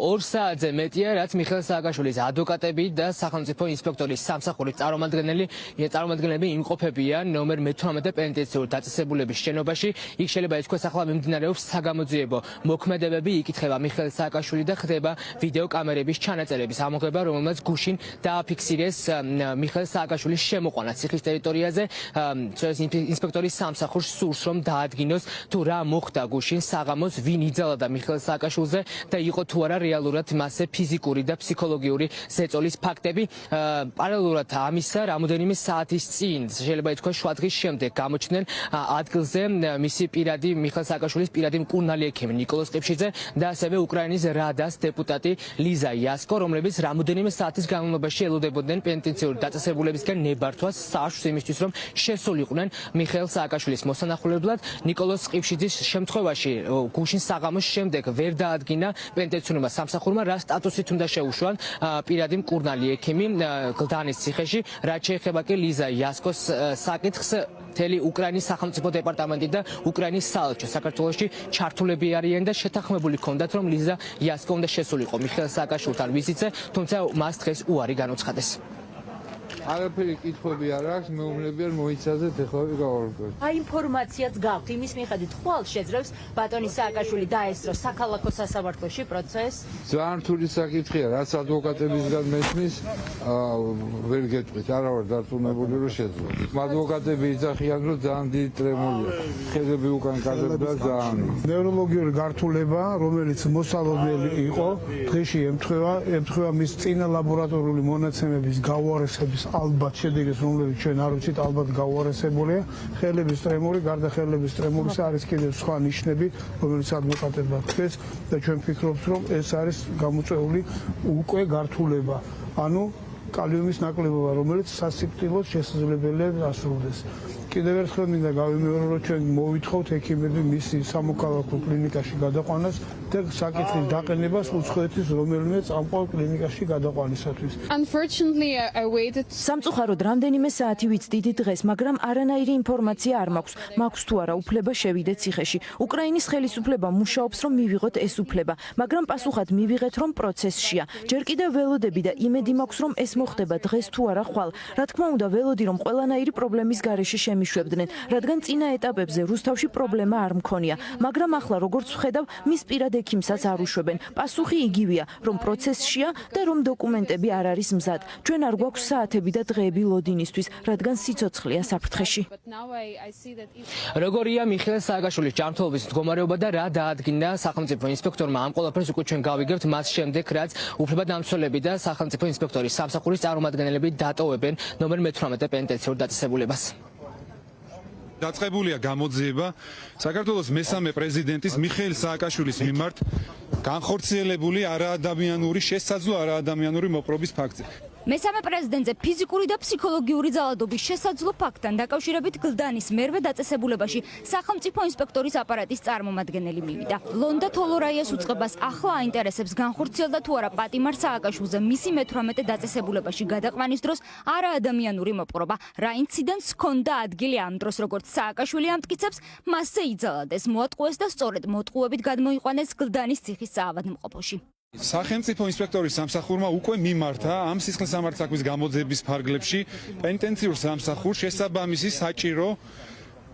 ორ საათზე მეტია, რაც მიხეილ სააკაშვილის ადვოკატები და სახელმწიფო ინსპექტორის სამსახურის წარმომადგენლები იმყოფებიან ნომერ 18 პენიტენციურ დაწესებულების შენობაში. იქ შეიძლება ითქვას ახლა მიმდინარეობს საგამოძიებო მოქმედებები, იკითხება მიხეილ სააკაშვილი და ხდება ვიდეო კამერების ჩანაწერების ამოღება, რომელმაც გუშინ დააფიქსირეს მიხეილ სააკაშვილის შემოყვანა ციხის ტერიტორიაზე. ინსპექტორის სამსახურს სურს რომ დაადგინოს თუ რა მოხდა გუშინ საღამოს, ვინ იძალა მიხეილ სააკაშვილზე და იყო თუ არა რეალურად მასზე ფიზიკური და ფსიქოლოგიური ზეწოლის ფაქტები. პარალელურად ამისა, რამოდენიმე საათის წინ, შეიძლება ითქვას შუადღის შემდეგ გამოჩნდნენ ადგილზე მისი პირადი მიხეილ სააკაშვილის პირადი მკურნალი ექიმი ნიკოლოზ ყიფშიძე და ასევე უკრაინის რადას დეპუტატი ლიზა იასკო, რომლებიც რამოდენიმე საათის განმავლობაში ელოდებოდნენ პენიტენციური დაწესებულებისგან ნებართვას საშუს იმისთვის, რომ შესულიყვნენ მიხეილ სააკაშვილის მოსანახულებლად. ნიკოლოზ ყიფშიძის შემთხვევაში გუშინ საღამოს შემდეგ ვერ დაადგინა პენიტენციურმა სამსახურმა, რა სტატუსით უნდა შეუშვან პირადი მკურნალი ექიმი გლდანის ციხეში, რაც შეეხება კი ლიზა იასკოს საკითხს. მთელი უკრაინის სახელმწიფო დეპარტამენტი და უკრაინის საელჩო საქართველოში ჩართულები არიან და შეთანხმებული ჰქონდათ, რომ ლიზა იასკო უნდა შესულიყო მიხეილ სააკაშვილთან ვიზიტზე, თუმცა მას დღეს უარი განუცხადეს. არაფერი კითხვები არ აქვს, მეუბნებიან მოიცადეთ ახლა გავარკვევთ. აი ინფორმაციაც გაქვთ იმის მიხედვით, ხვალ შეძლებს ბატონი სააკაშვილი დაესწრო საქალაქო სასამართლოში პროცესს? ძალიან რთული საკითხია, რაც ადვოკატებისგან მესმის, ვერ გეტყვით, არა ვარ დარწმუნებული რომ შეძლებს. ადვოკატები იძახიან, რომ ძალიან დიდი ტრემორია. ხედები უკან კადრებდა ძალიან. ნევროლოგიური გართულება, რომელიც მოსალოდნელი იყო, დღეში ემთხვევა მის წინა ლაბორატორიული მონაცემების გავუარესების ალბათ შედეგებს, რომლებიც ჩვენ არ ვიცით, ალბათ გავუარესებულია. ხელების ტრემორი, გარდა ხელების ტრემორისა არის კიდევ სხვა ნიშნები, რომელიც ადვოკატებმა თქვეს და ჩვენ ვფიქრობთ, რომ ეს არის გამოწვეული უკვე გართულება. ანუ კალიუმის ნაკლებობა, რომელიც სასიკვდილოდ შესაძლებელია დასრულდეს. კიდევ ერთხელ მინდა გავიმეორო, რომ ჩვენ მოვითხოვთ ექიმები მისი სამოქალაქო კლინიკაში გადაყვანას და საკითხის დაყენებას უცხოეთის რომელიმე წამყვან კლინიკაში გადაყვანისათვის. სამწუხაროდ რამდენიმე საათი ვიცდიდი დღეს, მაგრამ არანაირი ინფორმაცია არ მაქვს. მაქვს თუ არა უფლება შევიდე ციხეში. უკრაინის ხელისუფლება მუშაობს, რომ მივიღოთ ეს უფლება, მაგრამ პასუხად მივიღეთ, რომ პროცესშია. ჯერ კიდევ ველოდები და იმედი მაქვს, რომ ეს მოხდება დღეს თუ არა ხვალ. რა თქმა უნდა, ველოდი რომ ყველანაირი პრობლემის გარეშე შემიშვებდნენ, რადგან წინა ეტაპებზე რუსთავში პრობლემა არ მქონია, მაგრამ ახლა როგორც ვხედავ, მის პირად ექიმსაც არ უშვებენ. პასუხი იგივეა, რომ პროცესშია და რომ დოკუმენტები არ არის მზად. ჩვენ არ გვაქვს საათები და დღეები ლოდინისთვის, რადგან სიცოცხლეა საფრთხეში. როგორია მიხეილ სააკაშვილის ჯანმრთელობის მდგომარეობა და რა დაადგინა სახელმწიფო ინსპექტორმა, ამ ყველაფერს უკვე ჩვენ გავიგებთ მას შემდეგ, რაც უფლებადამცველები და სახელმწიფო ინსპექტორის სამსახურის წარმომადგენლები დატოვებენ ნომერ 18 პენიტენციურ დაწესებულებას. დაწყებულია გამოძიება საქართველოს მესამე პრეზიდენტის მიხეილ სააკაშვილის მიმართ განხორციელებული არაადამიანური შესაძლო არაადამიანური მოპყრობის ფაქტზე. მესამე პრეზიდენტზე ფიზიკური და ფსიქოლოგიური ძალადობის შესაძლო ფაქტთან დაკავშირებით გლდანის მერვე დაწესებულებაში სახელმწიფო ინსპექტორის აპარატის წარმომადგენელი მივიდა. ლონდა თოლორაიას უწყებას ახლა აინტერესებს განხორციელდა თუ არა პატიმარ სააკაშვილზე მისი მე-18 დაწესებულებაში გადაყვანის დროს არაადამიანური მოპყრობა. რა ინციდენტს ჰქონდა ადგილი ამ დროს, როგორც სააკაშვილი ამტკიცებს, მასზე იძალადეს, მოატყუეს და სწორედ მოტყუებით გადმოიყვანეს გლდანის ციხის საავადმყოფოში. სახელმწიფო ინსპექტორის სამსახურმა უკვე მიმართა ამ სისხლისამართ საქმის გამოძიების ფარგლებში პენიტენციურ სამსახურს შესაბამისი საჭირო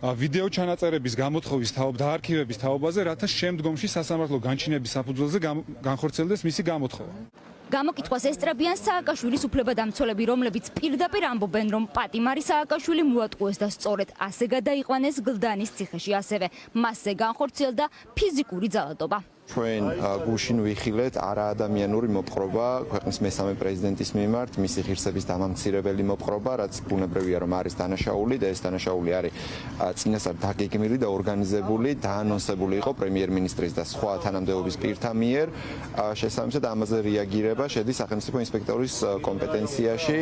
ვიდეო ჩანაწერების გამოთხოვის და არქივების თაობაზე, რათა შემდგომში სასამართლო განჩინების საფუძველზე განხორციელდეს მისი გამოთხოვა. გამოკითხვას ესწრებიან სააკაშვილის უფლებადამცველები, რომლებიც პირდაპირ ამბობენ, რომ პატიმარი სააკაშვილი მოატყუეს და სწორედ ასე გადაიყვანეს გლდანის ციხეში, ასევე მასზე განხორციელდა ფიზიკური ძალადობა. ჩვენ გუშინ ვიხილეთ არაადამიანური მოპყრობა ქვეყნის მესამე პრეზიდენტის მიმართ, მისი ღირსების დამამცირებელი მოპყრობა, რაც ბუნებრივია რომ არის დანაშაული და ეს დანაშაული არის წინასწარ დაგეგმილი და ორგანიზებული, დაანონსებული იყო პრემიერ-მინისტრის და სხვა თანამდებობის პირთა მიერ. შესაბამისად ამაზე რეაგირება შედის სახელმწიფო ინსპექტორის კომპეტენციაში.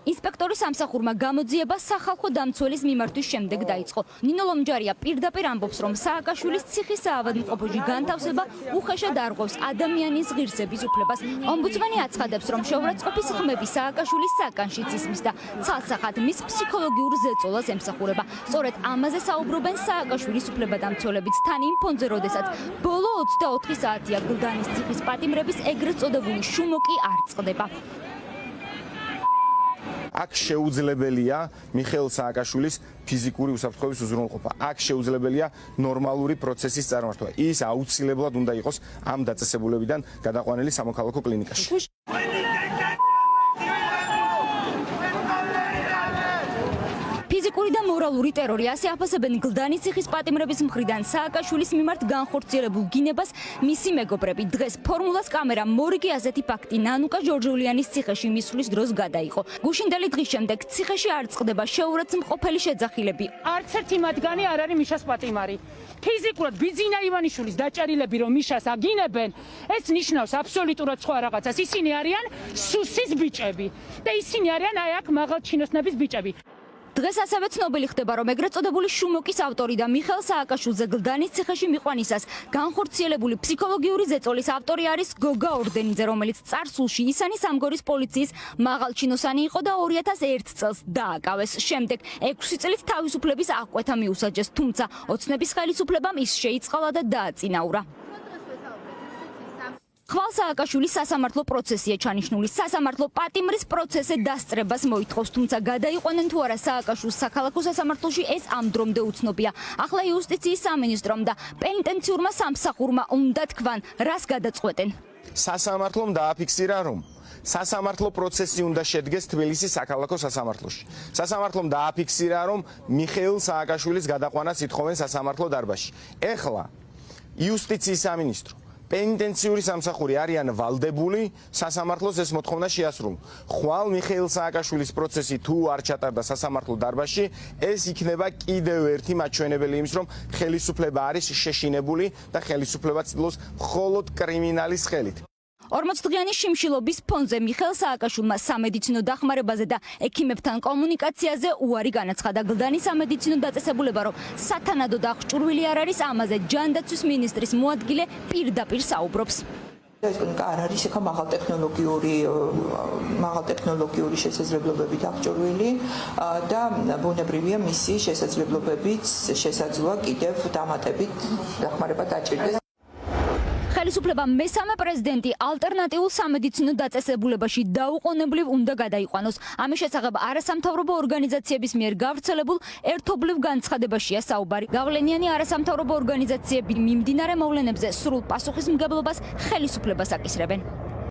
ინსპექტორის სამსახურმა გამოძიება სახალხო დამცველის მიმართვის შემდეგ დაიწყო. ნინო ლომჯარია პირდაპირ ამბობს, რომ სააკაშვილის ციხის საავადმყოფოში განთავსება უხეშად არღვევს ადამიანის ღირსების უფლებას. ომბუდსმენი აცხადებს, რომ შეურაცხყოფის ხმები სააკაშვილის საკანშიც ისმის და ცალსახად მის ფსიქოლოგიურ ზეწოლას ემსახურება. სწორედ ამაზე საუბრობენ სააკაშვილის უფლებადამცველებიც თან იმ ფონზე, როდესაც ბოლო 24 საათია გლდანის ციხის პატიმრების ეგრეთ წოდებული შუმოკი არ წყდება. აქ შეუძლებელია მიხეილ სააკაშვილის ფიზიკური უსაფრთხოების უზრუნველყოფა. აქ შეუძლებელია ნორმალური პროცესის წარმართვა. ის აუცილებლად უნდა იყოს ამ დაწესებულებიდან გადაყვანილი სამოქალაქო კლინიკაში. ფიზიკური და მორალური ტერორი ასე აფასებენ გლდანის ციხის პატიმრების მხრიდან სააკაშვილის მიმართ განხორციელებულ გინებას მისი მეგობრები. დღეს ფორმულას კამერა მორიგი ასეთი ფაქტი ნანუკა ჯორჯულიანის ციხეში მისვლის დროს გადაიღო. გუშინდელი დღის შემდეგ ციხეში არ წყდება შეურაცხმყოფელი შეძახილები. არც ერთი მათგანი არ არის მიშას პატიმარი. ფიზიკურად ბიძინა ივანიშვილის დაჭარილები რომ მიშას აგინებენ, ეს ნიშნავს აბსოლუტურად სხვა რაღაცას. ისინი არიან სუსის ბიჭები და ისინი არიან აი აქ მაღალჩინოსნების ბიჭები. დღეს ასევე ცნობილი ხდება, რომ ეგრეთ წოდებული შუმოკის ავტორი და მიხეილ სააკაშვილზე გლდანის ციხეში მიყვანისას განხორციელებული ფსიქოლოგიური ზეწოლის ავტორი არის გოგა ორდენიძე, რომელიც წარსულში ისანის სამგორის პოლიციის მაღალჩინოსანი იყო და 2001 წელს დააკავეს. შემდეგ 6 წლით თავისუფლების აღკვეთა მიუსაჯეს, თუმცა ოცნების ხელისუფლებამ ის შეიწყალა და დააწინაურა. ხვალ სააკაშვილის სასამართლო პროცესია ჩანიშნული. სასამართლო პატიმრის პროცესზე დასწრებას მოითხოვს, თუმცა გადაიყვანენ თუ არა სააკაშვილს საქალაქო სასამართლოში, ეს ამ დრომდე უცნობია. ახლა იუსტიციის სამინისტრომ და პენიტენციურმა სამსახურმა უნდა თქვან, რას გადაწყვეტენ. სასამართლომ დააფიქსირა, რომ სასამართლო პროცესი უნდა შედგეს თბილისის საქალაქო სასამართლოში. სასამართლომ დააფიქსირა, რომ მიხეილ სააკაშვილის გადაყვანას ითხოვენ სასამართლო დარბაზში. ეხლა იუსტიციის სამინისტრო პენიტენციური სამსახური არიან ვალდებული სასამართლოს ეს მოთხოვნა შეასრულონ. ხვალ მიხეილ სააკაშვილის პროცესი თუ არ ჩატარდა სასამართლო დარბაზში, ეს იქნება კიდევ ერთი მაჩვენებელი იმის, რომ ხელისუფლება არის შეშინებული და ხელისუფლება ცდილობს მხოლოდ კრიმინალის ხელით. 40 დღიანი შიმშილობის ფონზე მიხეილ სააკაშვილმა სამედიცინო დახმარებაზე და ექიმებთან კომუნიკაციაზე უარი განაცხადა. გლდანის სამედიცინო დაწესებულება, რომ სათანადო და აღჭურვილი არ არის, ამაზე ჯანდაცვის მინისტრის მოადგილე პირდაპირ საუბრობს. არ არის ეხა მაღალტექნოლოგიური შესაძლებლობებით აღჭურვილი და ბუნებრივია მისი შესაძლებლობებით შესაძლოა კიდევ დამატებით დახმარება დაჭირდეს. ხელისუფლებამ მესამე პრეზიდენტი ალტერნატიულ სამედიცინო დაწესებულებაში დაუყოვნებლივ უნდა გადაიყვანოს. ამის შესახებ არასამთავრობო ორგანიზაციების მიერ გავრცელებულ ერთობლივ განცხადებაშია საუბარი. გავლენიანი არასამთავრობო ორგანიზაციები მიმდინარე მოვლენებზე სრულ პასუხისმგებლობას ხელისუფლებას აკისრებენ.